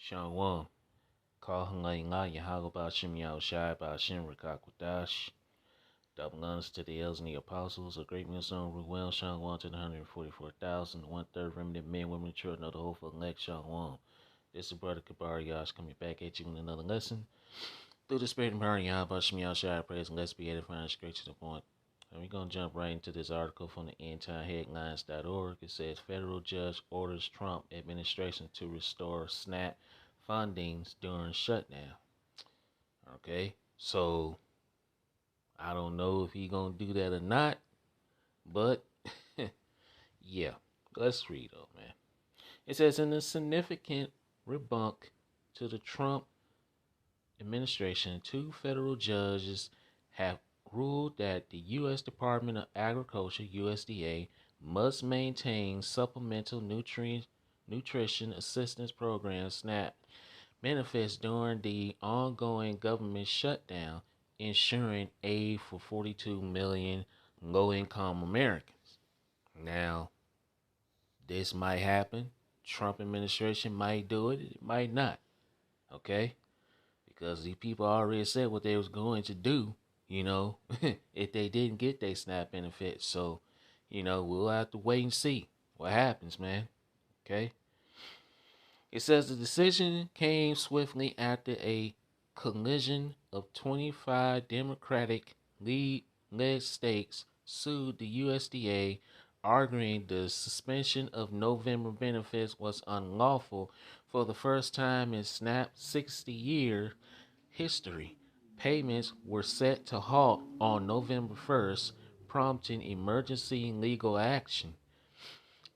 Shalom. Kahangai Ngaya Hagaba Shim Yao Shai Ba Shin Rikakwadash. Double honors to the elders and the apostles, a great millstone, Ruel, Shalom to the 144,000, 1/3 remnant men, women, children of the whole for elect, Shalom. This is Brother Kabar Yash coming back at you with another lesson. Through the Spirit and power of Yahweh Shim Yao Shai, praise and let's be edifying straight to the point. And we're going to jump right into this article from the endtimeheadlines.org. It says, Federal Judge Orders Trump Administration to Restore SNAP Fundings During Shutdown. Okay, so I don't know if he going to do that or not, but yeah, let's read up, man. It says, in a significant rebuke to the Trump administration, 2 federal judges have ruled that the U.S. Department of Agriculture, USDA, must maintain supplemental nutrition assistance program, SNAP, benefits during the ongoing government shutdown, ensuring aid for 42 million low-income Americans. Now, this might happen. Trump administration might do it. It might not. Okay? Because these people already said what they was going to do, if they didn't get their SNAP benefits. So, we'll have to wait and see what happens, man. Okay? It says the decision came swiftly after a collision of 25 Democratic led states sued the USDA, arguing the suspension of November benefits was unlawful for the first time in SNAP's 60-year history. Payments were set to halt on November 1st, prompting emergency legal action.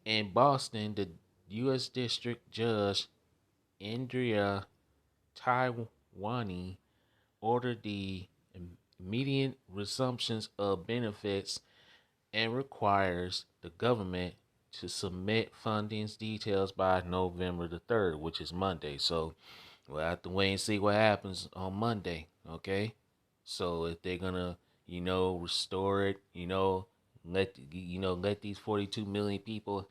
In Boston, the U.S. District Judge Andrea Taiwani ordered the immediate resumption of benefits and requires the government to submit funding details by November the 3rd, which is Monday. So we'll have to wait and see what happens on Monday, okay? So if they're gonna, restore it, let these 42 million people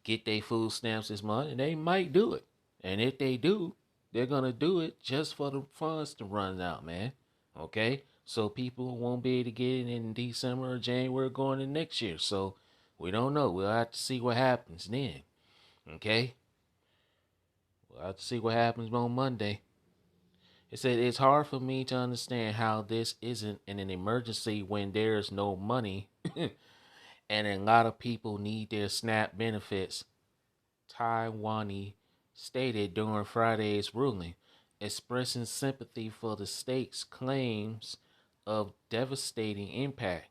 get their food stamps this month, and they might do it. And if they do, they're gonna do it just for the funds to run out, man. Okay? So people won't be able to get it in December or January going into next year. So we don't know. We'll have to see what happens then. Okay? We'll have to see what happens on Monday. It said, it's hard for me to understand how this isn't an emergency when there's no money and a lot of people need their SNAP benefits, Taiwani stated during Friday's ruling, expressing sympathy for the state's claims of devastating impact.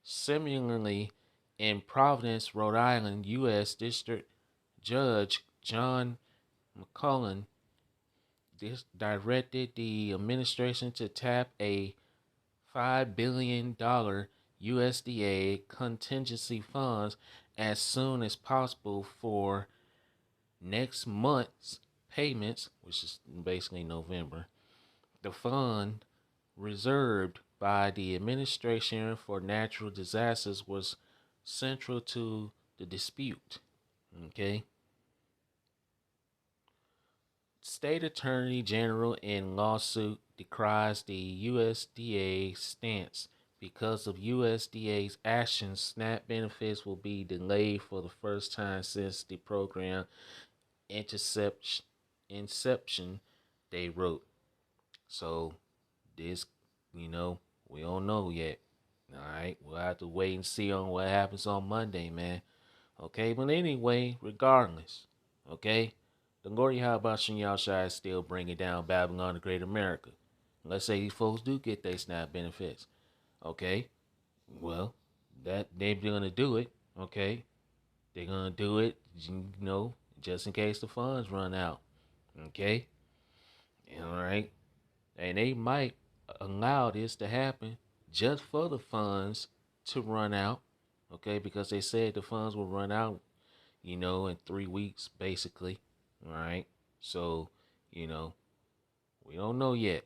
Similarly, in Providence, Rhode Island, U.S. District Judge John McCullen directed the administration to tap a $5 billion USDA contingency funds as soon as possible for next month's payments, which is basically November. The fund reserved by the Administration for Natural Disasters was central to the dispute. Okay. State Attorney General in lawsuit decries the USDA stance. Because of USDA's actions, SNAP benefits will be delayed for the first time since the program inception, they wrote. So this, we don't know yet. All right, we'll have to wait and see on what happens on Monday, man. Okay, but anyway, regardless, okay, the Lord Yahweh Shai is still bringing down Babylon, the Great America. Let's say these folks do get their SNAP benefits. Okay, well, that they're gonna do it. Okay, they're gonna do it. Just in case the funds run out. Okay, all right, and they might allow this to happen just for the funds to run out. Okay, because they said the funds will run out, in 3 weeks, basically. All right, so we don't know yet,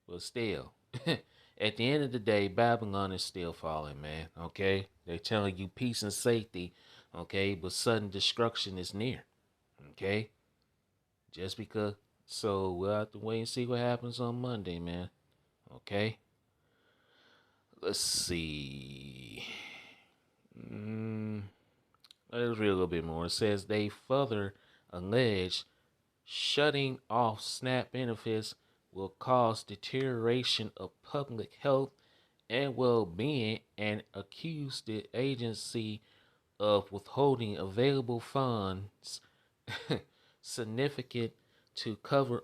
but still. At the end of the day, Babylon is still falling, man. Okay? They're telling you peace and safety, okay? But sudden destruction is near, okay? Just because So we'll have to wait and see what happens on Monday, man. Okay. Let's see. Mm, let's read a little bit more. It says they further allege shutting off SNAP benefits will cause deterioration of public health and well-being and accuse the agency of withholding available funds significant to cover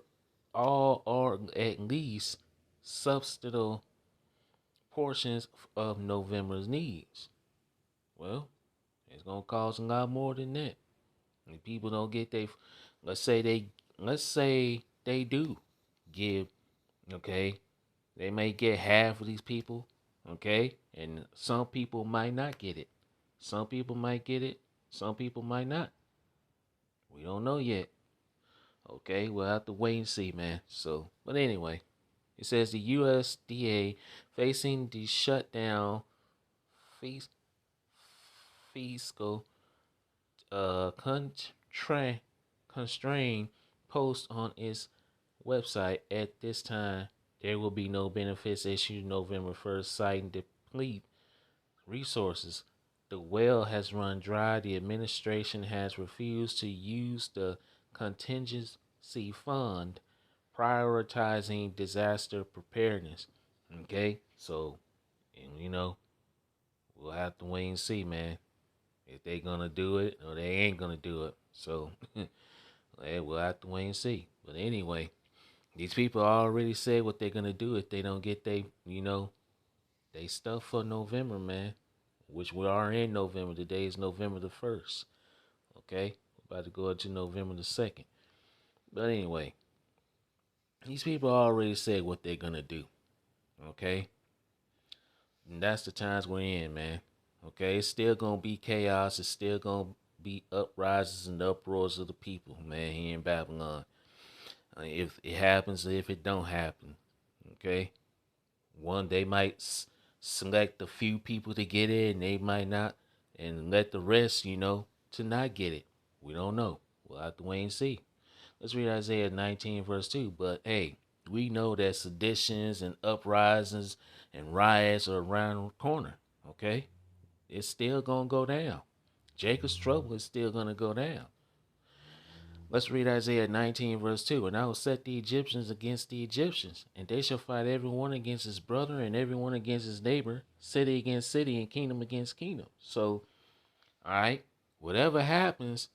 all or at least substantial portions of November's needs. Well, it's gonna cost a lot more than that. And people don't get they let's say they let's say they do give, okay, they may get half of these people, okay, and some people might not get it. Some people might get it, some people might not. We don't know yet. Okay, we'll have to wait and see, man. So, but anyway, it says the USDA facing the shutdown fiscal constraint post on its website at this time. There will be no benefits issued November 1st, citing deplete resources. The well has run dry. The administration has refused to use the contingency fund, prioritizing disaster preparedness. Okay, so, and we'll have to wait and see, man, if they gonna do it or they ain't gonna do it. So, we'll have to wait and see. But anyway, these people already said what they're gonna do if they don't get they stuff for November, man. Which we are in November. Today is November the 1st. Okay? We're about to go into November the 2nd. But anyway, these people already said what they're gonna do. Okay? And that's the times we're in, man. Okay? It's still gonna be chaos. It's still gonna be uprises and uproars of the people, man, here in Babylon. If it happens, if it don't happen. Okay? One, they might select a few people to get it, and they might not, and let the rest, to not get it. We don't know. We'll have to wait and see. Let's read Isaiah 19, verse 2. But hey, we know that seditions and uprisings and riots are around the corner. Okay? It's still going to go down. Jacob's trouble is still going to go down. Let's read Isaiah 19, verse 2. And I will set the Egyptians against the Egyptians, and they shall fight every one against his brother and every one against his neighbor, city against city, and kingdom against kingdom. So, all right, whatever happens,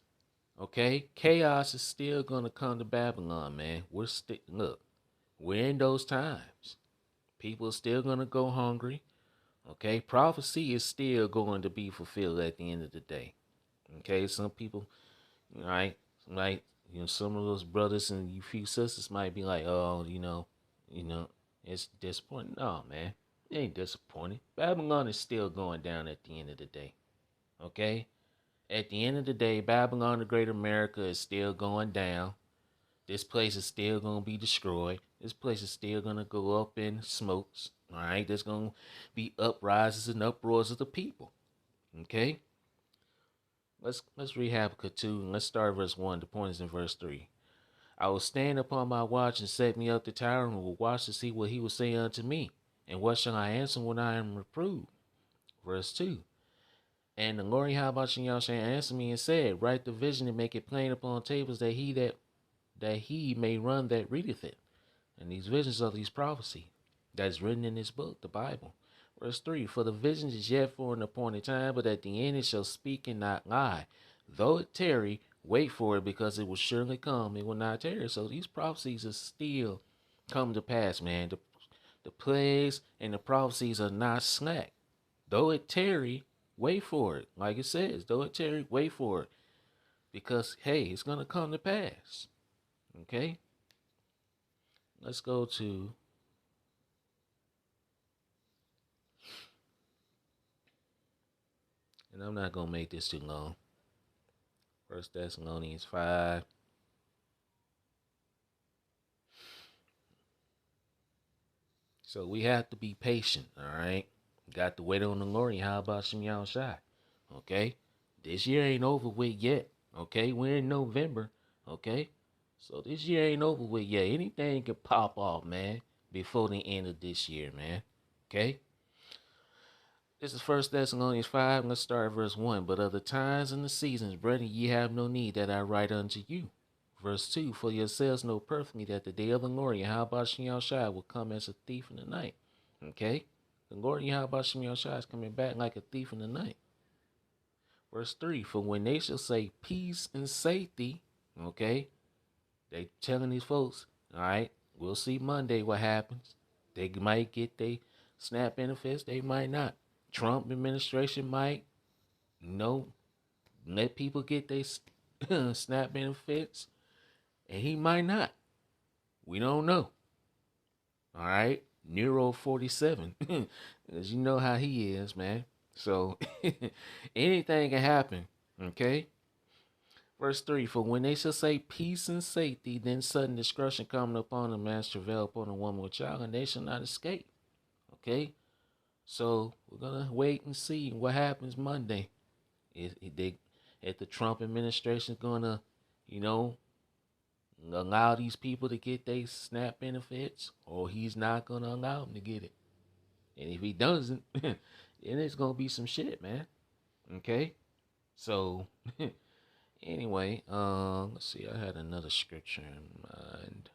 okay, chaos is still going to come to Babylon, man. Look, we're in those times. People are still going to go hungry. Okay, prophecy is still going to be fulfilled at the end of the day. Okay, some people, all right, like some of those brothers and you few sisters might be like, oh, it's disappointing. No, man, it ain't disappointing. Babylon is still going down at the end of the day. Okay, at the end of the day, Babylon the Great America is still going down. This place is still gonna be destroyed. This place is still gonna go up in smokes. All right, there's gonna be uprises and uproars of the people. Okay. Let's read Habakkuk 2 and let's start verse 1. The point is in verse 3. I will stand upon my watch and set me up the tower and will watch to see what he will say unto me. And what shall I answer when I am reproved? Verse 2. And the Lord Yahweh shall answer me and said, write the vision and make it plain upon tables that he may run that readeth it. And these visions are these prophecy that's written in this book, the Bible. Verse 3, for the vision is yet for an appointed time, but at the end it shall speak and not lie. Though it tarry, wait for it, because it will surely come. It will not tarry. So these prophecies are still come to pass, man. The plagues and the prophecies are not slack. Though it tarry, wait for it. Like it says, though it tarry, wait for it. Because, hey, it's going to come to pass. Okay? Let's go to and I'm not going to make this too long. 1 Thessalonians 5. So we have to be patient, all right? Got to wait on the Lord. How about some y'all shy? Okay? This year ain't over with yet. Okay? We're in November. Okay? So this year ain't over with yet. Anything can pop off, man, before the end of this year, man. Okay? This is First Thessalonians 5. Let's start at verse 1. But of the times and the seasons, brethren, ye have no need that I write unto you. Verse 2. For yourselves know perfectly that the day of the Lord Yahweh Shem Shai will come as a thief in the night. Okay? The Lord Yahweh Shem Shai is coming back like a thief in the night. Verse 3. For when they shall say peace and safety, okay? They telling these folks, all right, we'll see Monday what happens. They might get their SNAP benefits. They might not. Trump administration might, let people get their SNAP benefits, and he might not. We don't know. All right, Nero 47, because you know how he is, man. So anything can happen. Okay. Verse 3, for when they shall say peace and safety, then sudden destruction coming upon them as travail upon a woman with child, and they shall not escape. Okay? So we're going to wait and see what happens Monday. If the Trump administration is going to, allow these people to get their SNAP benefits, or he's not going to allow them to get it. And if he doesn't, then it's going to be some shit, man. Okay? So... Anyway, let's see. I had another scripture in mind.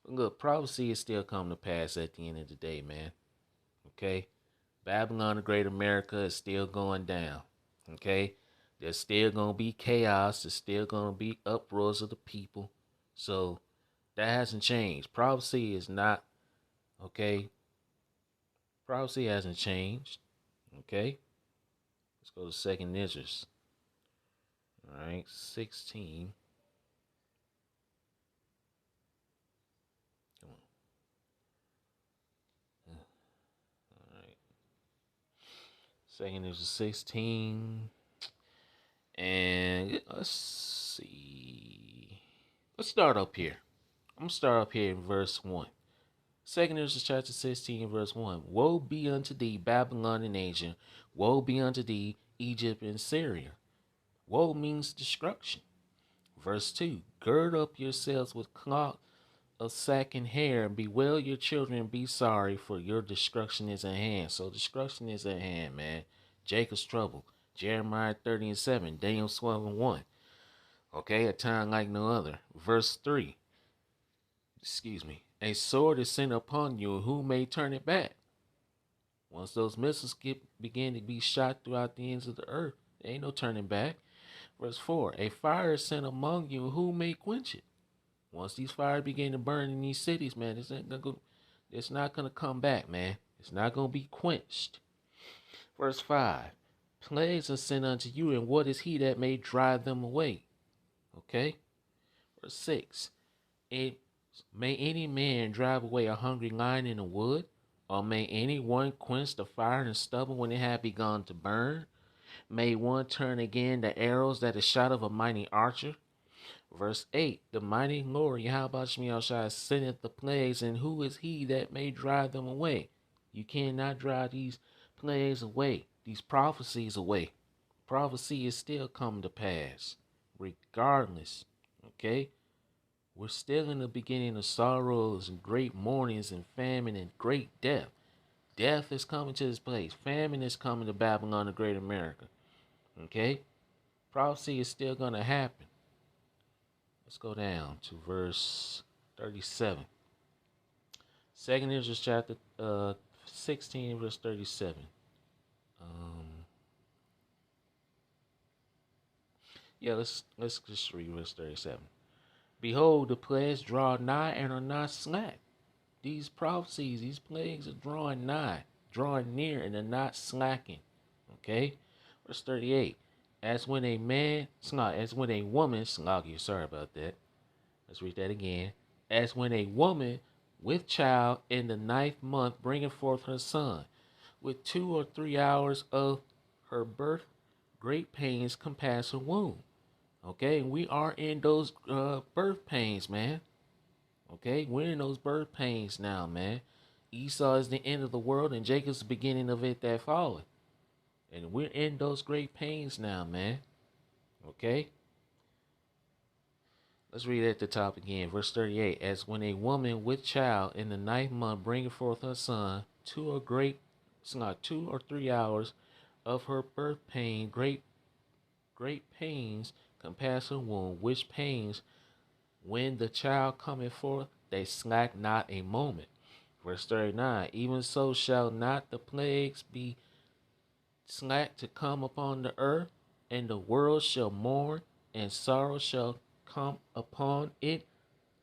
But look, prophecy is still coming to pass at the end of the day, man. Okay? Babylon the Great America is still going down. Okay? There's still going to be chaos. There's still going to be uproars of the people. So, that hasn't changed. Prophecy is not, okay? Prophecy hasn't changed. Okay? Let's go to 2nd Esdras. All right, 16. Come on. All right. 2nd Esdras 16. And let's see. Let's start up here. I'm going to start up here in verse 1. 2nd Esdras chapter 16, verse 1. Woe be unto thee, Babylon and Asia. Woe be unto thee, Egypt and Syria. Woe means destruction. Verse 2. Gird up yourselves with cloth of sack and hair, and bewail your children, and be sorry, for your destruction is at hand. So destruction is at hand, man. Jacob's trouble. Jeremiah 30:7. Daniel 12:1. Okay, a time like no other. Verse 3. Excuse me. A sword is sent upon you, who may turn it back? Once those missiles begin to be shot throughout the ends of the earth, there ain't no turning back. Verse 4, a fire is sent among you, who may quench it? Once these fires begin to burn in these cities, man, it's not going to come back, man. It's not going to be quenched. Verse 5, plagues are sent unto you, and what is he that may drive them away? Okay. Verse 6, may any man drive away a hungry lion in the wood? Or may any one quench the fire and stubble when it had begun to burn? May one turn again the arrows that is shot of a mighty archer? Verse 8, the mighty Lord Yahweh Shem Shai sendeth the plagues, and who is he that may drive them away? You cannot drive these plagues away, these prophecies away. Prophecy is still coming to pass, regardless. Okay? We're still in the beginning of sorrows and great mournings and famine and great death. Death is coming to this place. Famine is coming to Babylon, the Great America. Okay? Prophecy is still going to happen. Let's go down to verse 37. 2nd Esdras chapter 16, verse 37. Let's just read verse 37. Behold, the plagues draw nigh and are not slack. These prophecies, these plagues are drawing nigh, drawing near, and are not slacking. Okay? Verse 38. As when a woman, sorry about that. Let's read that again. As when a woman with child in the 9th month bringeth forth her son, with 2 or 3 hours of her birth, great pains compass her womb. Okay, and we are in those birth pains, man. Okay, we're in those birth pains now, man. Esau is the end of the world, and Jacob's the beginning of it that followed. And we're in those great pains now, man. Okay? Let's read at the top again. Verse 38. As when a woman with child in the ninth month bringeth forth her son, it's not 2 or 3 hours of her birth pain, great pains compass her womb, which pains when the child cometh forth, they slack not a moment. Verse 39. Even so shall not the plagues be slack to come upon the earth, and the world shall mourn, and sorrow shall come upon it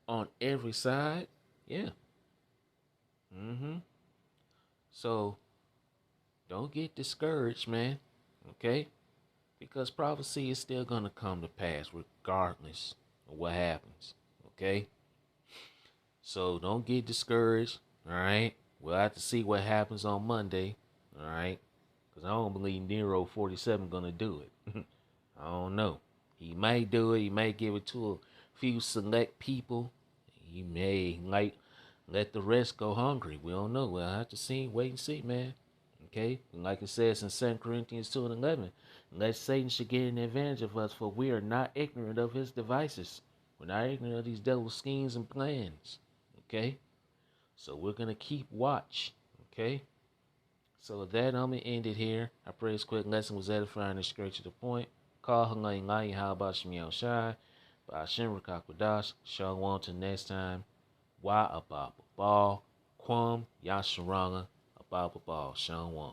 on every side. Yeah. So don't get discouraged, man. Okay? Because prophecy is still gonna come to pass regardless of what happens. Okay? So don't get discouraged. Alright? We'll have to see what happens on Monday. Alright? Because I don't believe Nero 47 gonna do it. I don't know. He might do it. He might give it to a few select people. He may let the rest go hungry. We don't know. We'll have to see. Wait and see, man. Okay? And like it says in 2 Corinthians 2 and 11, lest Satan should get an advantage of us, for we are not ignorant of his devices. We're not ignorant of these devil's schemes and plans. Okay? So we're going to keep watch. Okay? So with that, I'm going to end it here. I pray this quick lesson was edifying and straight to the point. Call Hangai Ngai, how about Shemiel Shai? By Shinra Kakwadash. Shalom till next time. Wa Ababa Ball. Kwam Yasharanga Ababa Ball. Shalom.